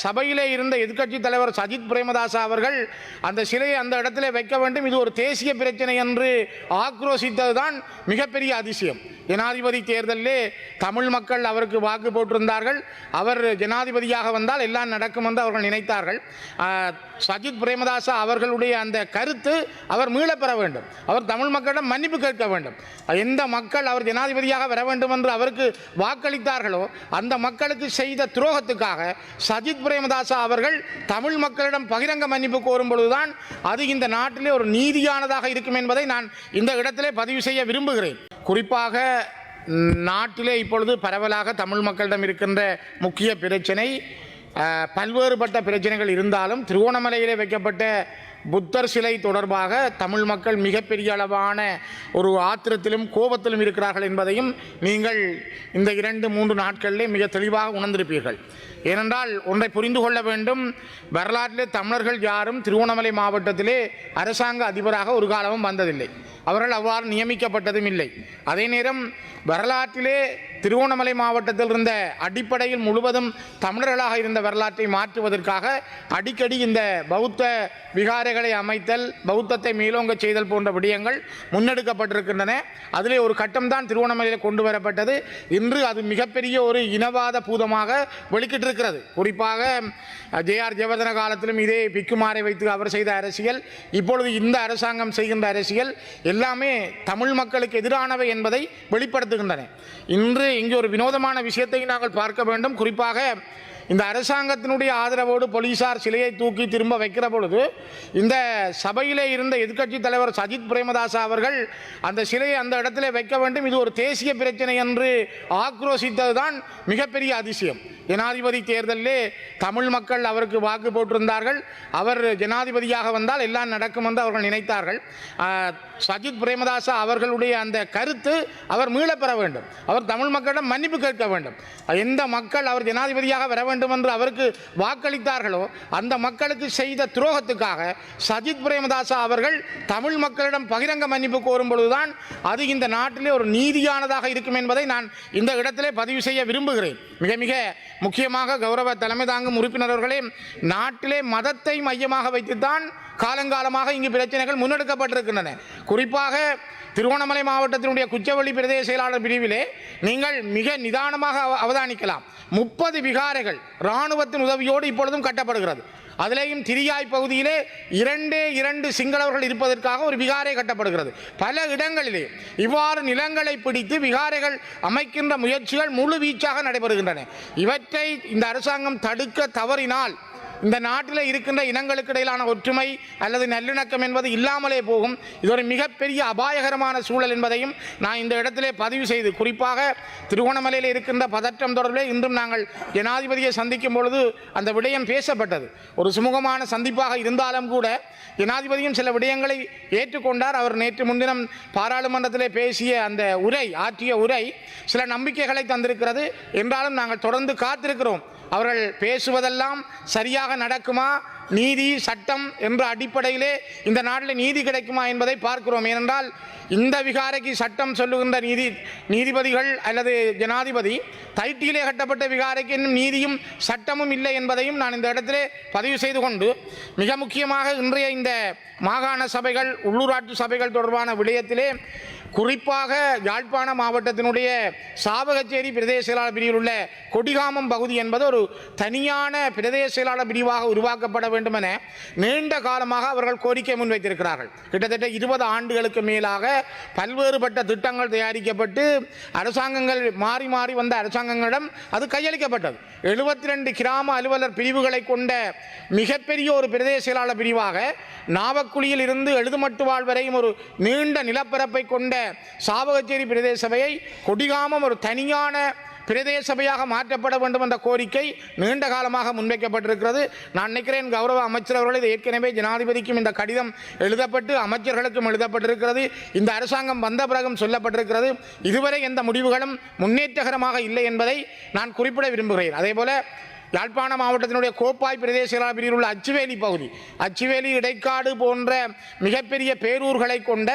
சபையிலே இருந்த எதிர்க்கட்சி தலைவர் சஜித் பிரேமதாசா அவர்கள் அந்த சிலையை அந்த இடத்திலே வைக்க வேண்டும், இது ஒரு தேசிய பிரச்சனை என்று ஆக்ரோசித்ததுதான் மிகப்பெரிய அதிசயம். ஜனாதிபதி தேர்தலிலே தமிழ் மக்கள் அவருக்கு வாக்கு போட்டிருந்தார்கள். அவர் ஜனாதிபதியாக வந்தால் எல்லாம் நடக்கும் என்று அவர்கள் நினைத்தார்கள். சஜித் பிரேமதாசா அவர்களுடைய அந்த கருத்து அவர் மீளப்பெற வேண்டும். அவர் தமிழ் மக்களிடம் மன்னிப்பு கேட்க வேண்டும். எந்த மக்கள் அவர் ஜனாதிபதியாக வர வேண்டும் என்று அவருக்கு வாக்களித்தார்களோ அந்த மக்களுக்கு செய்த துரோகத்துக்காக சஜித் பிரேமதாசா அவர்கள் தமிழ் மக்களிடம் பகிரங்க மன்னிப்பு கோரும் பொழுதுதான் அது இந்த நாட்டிலே ஒரு நீதியானதாக இருக்கும் என்பதை நான் இந்த இடத்திலே பதிவு செய்ய விரும்புகிறேன். குறிப்பாக நாட்டிலே இப்பொழுது பரவலாக தமிழ் மக்களிடம் இருக்கின்ற முக்கிய பிரச்சனை, பல்வேறுபட்ட பிரச்சனைகள் இருந்தாலும் திருவோணமலையிலே வைக்கப்பட்ட புத்தர் சிலை தொடர்பாக தமிழ் மக்கள் மிகப்பெரிய அளவான ஒரு ஆத்திரத்திலும் கோபத்திலும் இருக்கிறார்கள் என்பதையும் நீங்கள் இந்த 2-3 நாட்களிலே மிக தெளிவாக உணர்ந்திருப்பீர்கள். ஏனென்றால் ஒன்றை புரிந்து கொள்ள வேண்டும், வரலாற்றிலே தமிழர்கள் யாரும் திருவோணமலை மாவட்டத்திலே அரசாங்க அதிபராக ஒரு காலமும் வந்ததில்லை. அவர்கள் அவ்வாறு நியமிக்கப்பட்டதும் இல்லை. அதே நேரம் வரலாற்றிலே திருவோணமலை மாவட்டத்தில் இருந்த அடிப்படையில் முழுவதும் தமிழர்களாக இருந்த வரலாற்றை மாற்றுவதற்காக அடிக்கடி இந்த பௌத்த விகாரைகளை அமைத்தல், பௌத்தத்தை மேலோங்க செய்தல் போன்ற விடயங்கள் முன்னெடுக்கப்பட்டிருக்கின்றன. அதிலே ஒரு கட்டம்தான் திருவோணமலையில் கொண்டு வரப்பட்டது. இன்று அது மிகப்பெரிய ஒரு இனவாத பூதமாக வெளிக்கிட்டிருக்கிறது. குறிப்பாக ஜேஆர் ஜெயவர்தன காலத்திலும் இதே பிக்குமாரை வைத்து அவர் செய்த அரசியல், இப்பொழுது இந்த அரசாங்கம் செய்கின்ற அரசியல் எல்லாமே தமிழ் மக்களுக்கு எதிரானவை என்பதை வெளிப்படுத்துகின்றன. இன்று இங்கே ஒரு வினோதமான விஷயத்தை நாங்கள் பார்க்க வேண்டும். குறிப்பாக இந்த அரசாங்கத்தினுடைய ஆதரவோடு போலீசார் சிலையை தூக்கி திரும்ப வைக்கிற பொழுது இந்த சபையிலே இருந்த எதிர்க்கட்சி தலைவர் சஜித் பிரேமதாசா அவர்கள் அந்த சிலையை அந்த இடத்திலே வைக்க வேண்டும், இது ஒரு தேசிய பிரச்சனை என்று ஆக்ரோசித்ததுதான் மிகப்பெரிய அதிசயம். ஜனாதிபதி தேர்தலிலே தமிழ் மக்கள் அவருக்கு வாக்கு போட்டிருந்தார்கள். அவர் ஜனாதிபதியாக வந்தால் எல்லாம் நடக்கும் என்று அவர்கள் நினைத்தார்கள். சஜித் பிரேமதாசா அவர்களுடைய அந்த கருத்து அவர் மீளப்பெற வேண்டும். அவர் தமிழ் மக்களிடம் மன்னிப்பு கேட்க வேண்டும். எந்த மக்கள் அவர் ஜனாதிபதியாக வர வேண்டும் என்று அவருக்கு வாக்களித்தார்களோ அந்த மக்களுக்கு செய்த துரோகத்துக்காக சஜித் பிரேமதாசா அவர்கள் தமிழ் மக்களிடம் பகிரங்க மன்னிப்பு கோரும் பொழுதுதான் அது இந்த நாட்டிலே ஒரு நீதியானதாக இருக்கும் என்பதை நான் இந்த இடத்திலே பதிவு செய்ய விரும்புகிறேன். மிக மிக முக்கியமாக கௌரவ தலைமை தாங்கும் உறுப்பினர்களே, நாட்டிலே மதத்தை மையமாக வைத்துத்தான் காலங்காலமாக இங்கு பிரச்சனைகள் முன்னெடுக்கப்பட்டிருக்கின்றன. குறிப்பாக திருவோணமலை மாவட்டத்தினுடைய குச்சவெளி பிரதேச செயலாளர் பிரிவிலே நீங்கள் மிக நிதானமாக அவதானிக்கலாம். 30 விகாரைகள் இராணுவத்தின் உதவியோடு இப்பொழுதும் கட்டப்படுகிறது. அதிலேயும் திரியாய் பகுதியிலே 2 சிங்களவர்கள் இருப்பதற்காக ஒரு விகாரை கட்டப்படுகிறது. பல இடங்களிலே இவ்வாறு நிலங்களை பிடித்து விகாரைகள் அமைக்கின்ற முயற்சிகள் முழு வீச்சாக நடைபெறுகின்றன. இவற்றை இந்த அரசாங்கம் தடுக்க தவறினால் இந்த நாட்டில் இருக்கின்ற இனங்களுக்கு இடையிலான ஒற்றுமை அல்லது நல்லிணக்கம் என்பது இல்லாமலே போகும். இது ஒரு மிகப்பெரிய அபாயகரமான சூழல் என்பதையும் நான் இந்த இடத்திலே பதிவு செய்து, குறிப்பாக திருவோணமலையில் இருக்கின்ற பதற்றம் தொடர்பில் இன்றும் நாங்கள் ஜனாதிபதியை சந்திக்கும் பொழுது அந்த விடயம் பேசப்பட்டது. ஒரு சுமூகமான சந்திப்பாக இருந்தாலும் கூட ஜனாதிபதியும் சில விடயங்களை ஏற்றுக்கொண்டார். அவர் நேற்று முன்தினம் பாராளுமன்றத்திலே பேசிய அந்த ஆற்றிய உரை சில நம்பிக்கைகளை தந்திருக்கிறது. என்றாலும் நாங்கள் தொடர்ந்து காத்திருக்கிறோம். அவர்கள் பேசுவதெல்லாம் சரியாக நடக்குமா, நீதி சட்டம் என்ற அடிப்படையிலே இந்த நாட்டில் நீதி கிடைக்குமா என்பதை பார்க்கிறோம். ஏனென்றால் இந்த விகாரைக்கு சட்டம் சொல்லுகின்ற நீதிபதிகள் அல்லது ஜனாதிபதி தைட்டியிலே கட்டப்பட்ட விகாரைக்கு இன்னும் நீதியும் சட்டமும் இல்லை என்பதையும் நான் இந்த இடத்திலே பதிவு செய்து கொண்டு, மிக முக்கியமாக இன்றைய இந்த மாகாண சபைகள், உள்ளூராட்சி சபைகள் தொடர்பான விடயத்திலே குறிப்பாக யாழ்ப்பாண மாவட்டத்தினுடைய சாவகச்சேரி பிரதேச செயலாளர் பிரிவில் உள்ள கொடிகாமம் பகுதி என்பது ஒரு தனியான பிரதேச செயலாளர் பிரிவாக உருவாக்கப்பட வேண்டும் என நீண்ட காலமாக அவர்கள் கோரிக்கை முன்வைத்திருக்கிறார்கள். கிட்டத்தட்ட 20 ஆண்டுகளுக்கு மேலாக பல்வேறுபட்ட திட்டங்கள் தயாரிக்கப்பட்டு அரசாங்கங்கள் மாறி மாறி வந்த அரசாங்கங்களிடம் அது கையளிக்கப்பட்டது. 72 கிராம அலுவலர் பிரிவுகளை கொண்ட மிகப்பெரிய ஒரு பிரதேச செயலாளர் பிரிவாக நாவக்குழியில் இருந்து எழுதுமட்டுவாழ் வரையும் ஒரு நீண்ட நிலப்பரப்பை கொண்ட சாவகச்சேரி பிரதேச சபையை கொடிகாமம் ஒரு தனியான பிரதேச சபையாக மாற்றப்பட வேண்டும் என்ற கோரிக்கை நீண்ட காலமாக முன்வைக்கப்பட்டிருக்கிறது. நான் நினைக்கிறேன் கௌரவ அமைச்சர் அவர்கள் இது ஏற்கனவே ஜனாதிபதிக்கும் இந்த கடிதம் எழுதப்பட்டு அமைச்சர்களுக்கும் எழுதப்பட்டிருக்கிறது. இந்த அரசாங்கம் வந்த பிறகும் சொல்லப்பட்டிருக்கிறது. இதுவரை எந்த முடிவுகளும் முன்னேற்றகரமாக இல்லை என்பதை நான் குறிப்பிட விரும்புகிறேன். அதேபோல யாழ்ப்பாண மாவட்டத்தினுடைய கோப்பாய் பிரதேச செயலாளர் பிரிவில் உள்ள அச்சுவேலி பகுதி, அச்சுவேலி இடைக்காடு போன்ற மிகப்பெரிய பேரூர்களை கொண்ட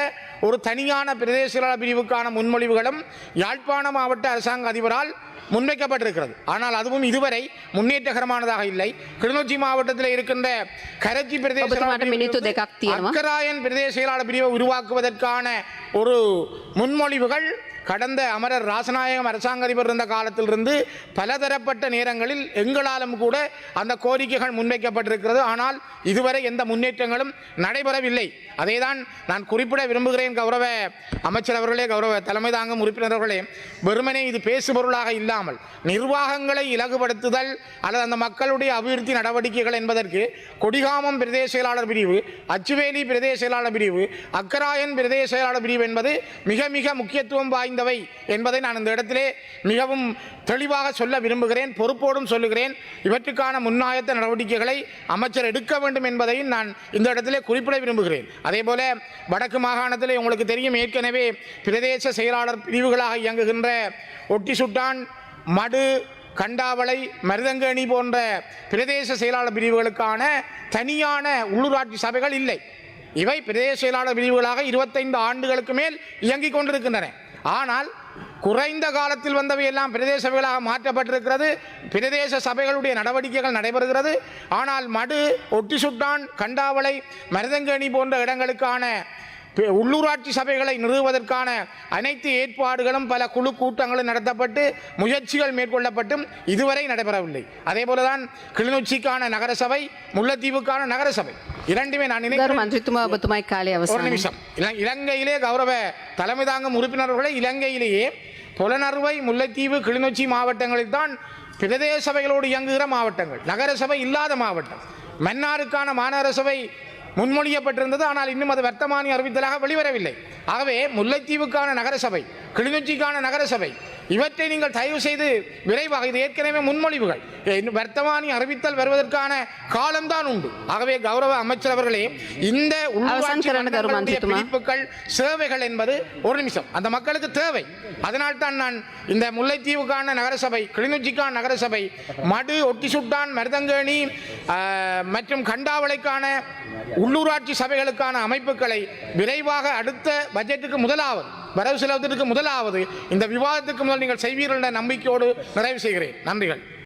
ஒரு தனியான பிரதேச செயலாளர் பிரிவுக்கான முன்மொழிவுகளும் யாழ்ப்பாண மாவட்ட அரசாங்க அதிபரால் முன்வைக்கப்பட்டிருக்கிறது. ஆனால் அதுவும் இதுவரை முன்னேற்றகரமானதாக இல்லை. கிளிநொச்சி மாவட்டத்தில் இருக்கின்ற கரச்சி பிரதேச அக்கராயன் பிரதேச செயலாளர் பிரிவை உருவாக்குவதற்கான ஒரு முன்மொழிவுகள் கடந்த அமரர் ராசநாயகம் அரசாங்க அதிபர் இருந்த காலத்திலிருந்து பலதரப்பட்ட நேரங்களில் எங்களாலும் கூட அந்த கோரிக்கைகள் முன்வைக்கப்பட்டிருக்கிறது. ஆனால் இதுவரை எந்த முன்னேற்றங்களும் நடைபெறவில்லை. அதேதான் நான் குறிப்பிட விரும்புகிறேன். கௌரவ அமைச்சர் அவர்களே, கௌரவ தலைமை தாங்கும் உறுப்பினர்களே, வெறுமனே இது பேசுபொருளாக இல்லாமல் நிர்வாகங்களை இலகுபடுத்துதல் அல்லது அந்த மக்களுடைய அபிவிருத்தி நடவடிக்கைகள் என்பதற்கு கொடிகாமம் பிரதேச செயலாளர் பிரிவு, அச்சுவேலி பிரதேச செயலாளர் பிரிவு, அக்கராயன் பிரதேச செயலாளர் பிரிவு என்பது மிக மிக முக்கியத்துவம் வாய்ந்தவை என்பதை நான் இந்த இடத்திலே மிகவும் தெளிவாக சொல்ல விரும்புகிறேன். பொறுப்போடும் சொல்லுகிறேன். இவற்றுக்கான முன்னாயத்த நடவடிக்கைகளை அமைச்சர் எடுக்க வேண்டும் என்பதையும் நான் இந்த இடத்திலே குறிப்பிட விரும்புகிறேன். அதேபோல வடக்கு மாகாணத்தில் உங்களுக்கு தெரியும், ஏற்கனவே பிரதேச செயலாளர் பிரிவுகளாக இயங்குகின்ற ஒட்டிசுட்டான், மடு, கண்டாவளை, மருதங்கேணி போன்ற பிரதேச செயலாளர் பிரிவுகளுக்கான தனியான உள்ளூராட்சி சபைகள் இல்லை. இவை பிரதேச செயலாளர் பிரிவுகளாக 25 ஆண்டுகளுக்கு மேல் இயங்கிக் கொண்டிருக்கின்றன. ஆனால் குறைந்த காலத்தில் வந்தவை எல்லாம் பிரதேச சபைகளாக மாற்றப்பட்டிருக்கிறது. பிரதேச சபைகளுடைய நடவடிக்கைகள் நடைபெறுகிறது. ஆனால் மடு, ஒட்டிசுட்டான், கண்டாவளை, மருதங்கேணி போன்ற இடங்களுக்கான உள்ளூராட்சி சபைகளை நிறுவுவதற்கான அனைத்து ஏற்பாடுகளும் பல குழு கூட்டங்களும் நடத்தப்பட்டு முயற்சிகள் மேற்கொள்ளப்பட்டும் இதுவரை நடைபெறவில்லை. அதே போலதான் கிளிநொச்சிக்கான நகரசபை, முல்லைத்தீவுக்கான நகரசபை இரண்டுமே நான் ஒரு நிமிஷம். இலங்கையிலே கௌரவ தலைமை தாங்கும் உறுப்பினர்களை, இலங்கையிலேயே புலனறுவை, முல்லைத்தீவு, கிளிநொச்சி மாவட்டங்களில் தான் பிரதேச சபைகளோடு இயங்குகிற மாவட்டங்கள், நகரசபை இல்லாத மாவட்டம். மன்னாருக்கான மாநகர சபை முன்மொழியப்பட்டிருந்தது. ஆனால் இன்னும் அது வர்த்தமானி அறிவித்தலாக வெளிவரவில்லை. ஆகவே முல்லைத்தீவுக்கான நகரசபை, கிளிநொச்சிக்கான நகரசபை இவற்றை நீங்கள் தயவு செய்து விரைவாக, இது ஏற்கனவே முன்மொழிவுகள், வர்த்தமானி அறிவித்தல் வருவதற்கான காலம்தான் உண்டு. ஆகவே கௌரவ அமைச்சர் அவர்களே, இந்த பிரிப்புகள், சேவைகள் என்பது ஒரு நிமிஷம் அந்த மக்களுக்கு தேவை. அதனால் தான் நான் இந்த முல்லைத்தீவுக்கான நகரசபை, கிளிநொச்சிக்கான நகரசபை, மடு, ஒட்டிசுட்டான், மருதங்கேணி மற்றும் கண்டாவளைக்கான உள்ளூராட்சி சபைகளுக்கான அமைப்புகளை விரைவாக அடுத்த பட்ஜெட்டுக்கு முதலாவது, வரவு செலவுக்கு முதலாவது இந்த விவாதத்துக்கு முதல் நீங்கள் செய்வீர்கள் என்ற நம்பிக்கையோடு நிறைவு செய்கிறேன். நன்றிகள்.